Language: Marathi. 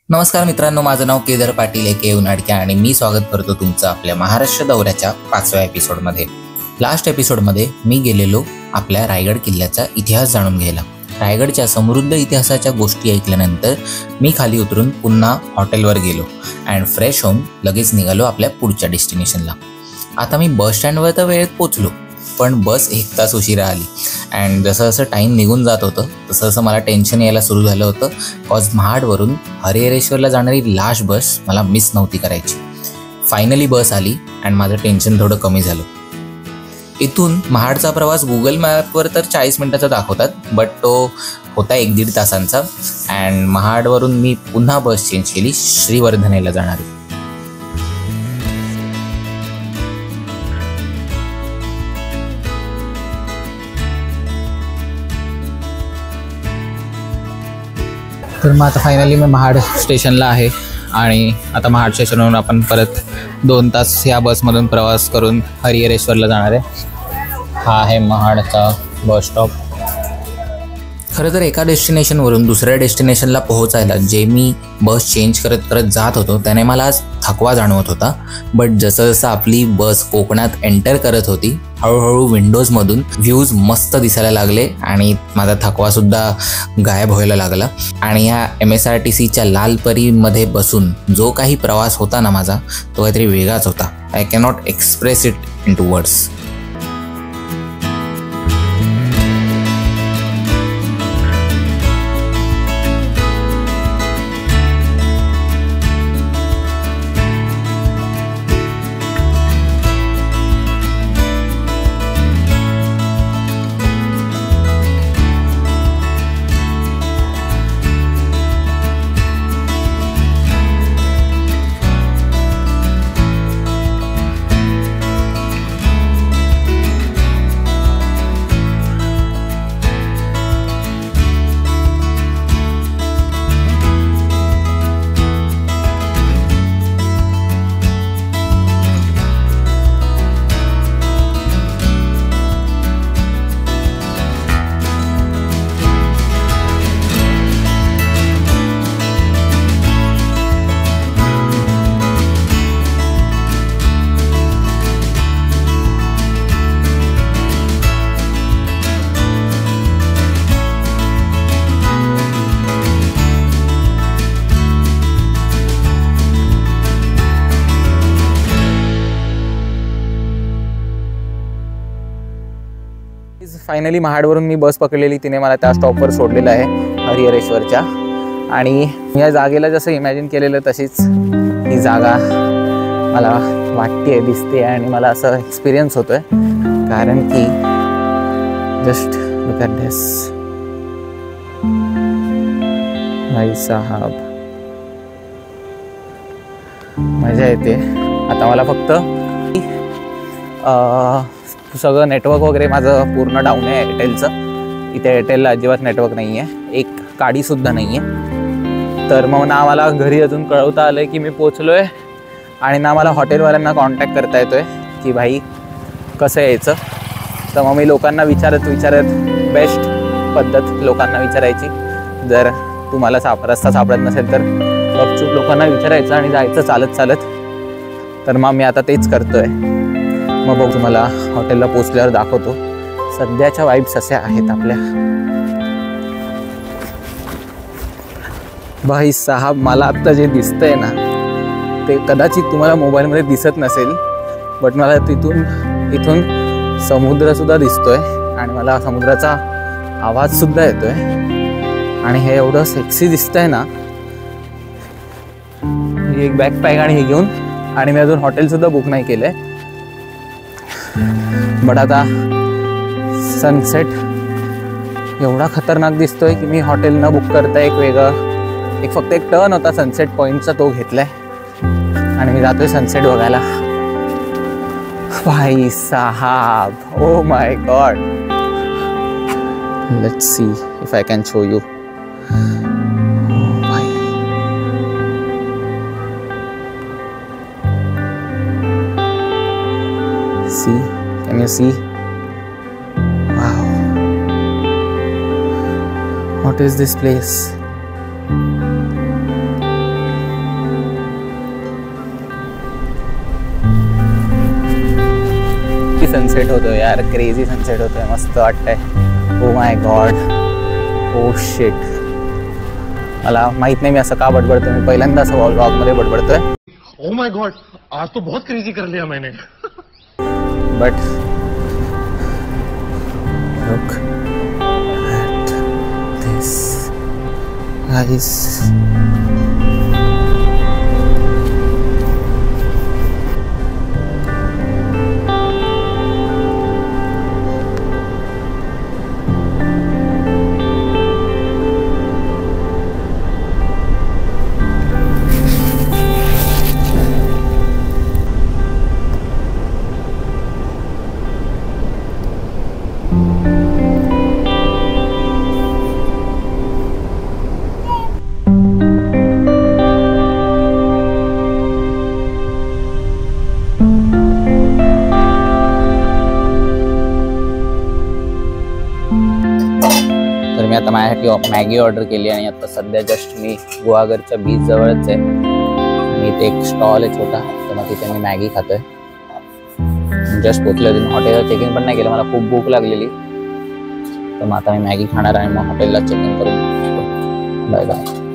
नमस्कार मित्रांनो, माझं नाव केदार पाटील के उनाडके आणि मी स्वागत करतो तुमचं आपल्या महाराष्ट्र दौऱ्याच्या 5व्या एपिसोडमध्ये. लास्ट एपिसोडमध्ये मी गेलेलो आपल्या रायगड किल्ल्याचा इतिहास जाणून घ्यायला. रायगडच्या समृद्ध इतिहासाच्या गोष्टी ऐकल्यानंतर मी खाली उतरून पुन्हा हॉटेलवर गेलो अँड फ्रेश होऊन लगेच निघालो आपल्या पुढच्या डेस्टिनेशनला. आता मी बस स्टँडवर तर वेळेत पोचलो, पण बस 1 तास उशिरा आली अँड जसं जसं टाईम निघून जात होतं तसं मला टेन्शन यायला सुरू झालं होतं. कॉज महाडवरून हरिहरेश्वरला जाणारी लास्ट बस मला मिस नव्हती करायची. फायनली बस आली अँड माझं टेन्शन थोडं कमी झालं. इथून महाडचा प्रवास गुगल मॅपवर तर 40 मिनिटाचा दाखवतात, बट तो होता 1-1.5 तासांचा अँड महाडवरून मी पुन्हा बस चेंज केली श्रीवर्धनेला जाणारी. तर मग आता फायनली मी महाड स्टेशनला आहे आणि आता महाड स्टेशनवरून आपण परत 2 तास या बसमधून प्रवास करून हरिहरेश्वरला जाणार आहे. हा आहे महाडचा बस स्टॉप. खरं तर एका डेस्टिनेशनवरून दुसऱ्या डेस्टिनेशनला पोहोचायला जे मी बस चेंज करत करत जात होतो त्याने मला आज थकवा जाणवत होता. बट जसं जसं आपली बस कोकणात एंटर करत होती हळूहळू विंडोजमधून व्ह्यूज मस्त दिसायला लागले आणि माझा थकवासुद्धा गायब व्हायला लागला. आणि ह्या MSRTCच्या लालपरीमध्ये बसून जो काही प्रवास होता ना माझा, तो काहीतरी वेगळाच होता. I cannot express it in two words. Finally महाडवरून मी बस पकडलेली, तिने मला त्या स्टॉपवर सोडलेलं आहे हरिहरेश्वरच्या. आणि या जागेला जसं इमॅजिन केलेलं तशीच ही जागा मला वाटते, दिसते आणि मला असं एक्सपिरियन्स होतोय. कारण की जस्ट लुक ॲट दिस भाई साहब, मजा येते. आता मला फक्त सगळं नेटवर्क वगैरे माझं पूर्ण डाऊन आहे एअरटेलचं. इथे एअरटेलला अजिबात नेटवर्क नाही आहे, एक काडीसुद्धा नाही आहे. तर मग ना मला घरी अजून कळवता आलं आहे की मी पोचलो आहे आणि ना मला हॉटेलवाल्यांना कॉन्टॅक्ट करता येतो आहे की भाई कसं यायचं. तर मग मी लोकांना विचारत बेस्ट पद्धत लोकांना विचारायची. जर तुम्हाला रस्ता सापडत नसेल तर गपचूप लोकांना विचारायचं आणि जायचं चालत. तर मग मी आता तेच करतो आहे. मग बघ तुम्हाला हॉटेलला पोचल्यावर दाखवतो सध्याच्या वाईब्स अशा आहेत आपल्या. भाई साहब, मला आत्ता जे दिसतंय ना ते कदाचित तुम्हाला मोबाईलमध्ये दिसत नसेल, बट मला इथून समुद्रसुद्धा दिसतोय आणि मला समुद्राचा आवाजसुद्धा येतोय. आणि हे एवढं सेक्सी दिसतंय ना. एक बॅकपॅक आणि हे घेऊन, आणि मी अजून हॉटेलसुद्धा बुक नाही केलं आहे. बट आता सनसेट एवढा खतरनाक दिसतोय की मी हॉटेल न बुक करता फक्त एक टर्न होता सनसेट पॉईंटचा, तो घेतलाय आणि मी जातोय सनसेट बघायला. भाई साहब, oh my God. Let's see if I can show you. See, can you see? Wow. What is this place? Sunset होतोय यार, क्रेझी सनसेट होतोय, मस्त वाटतंय. Oh my God, oh shit. मला माहित नाही मी असं का बडबडतोय, मी पहिल्यांदा असं व्लॉग मध्ये बडबडतोय. ओ माय गॉड, आज तो बहुत क्रेजी कर लिया मैंने. But look at this guys. तर मी आता माझ्यासाठी मॅगी ऑर्डर केली आणि आता सध्या जस्ट मी गुहागरच्या बीच जवळच आहे आणि इथे एक स्टॉल आहे छोटा, तर मग तिथे मी मॅगी खातोय. जस्ट पोचले होते, हॉटेलला चेक इन पण नाही केलं, मला खूप भूक लागलेली. तर मग आता मी मॅगी खाणार आणि मग हॉटेलला चेक इन करून बाय बाय.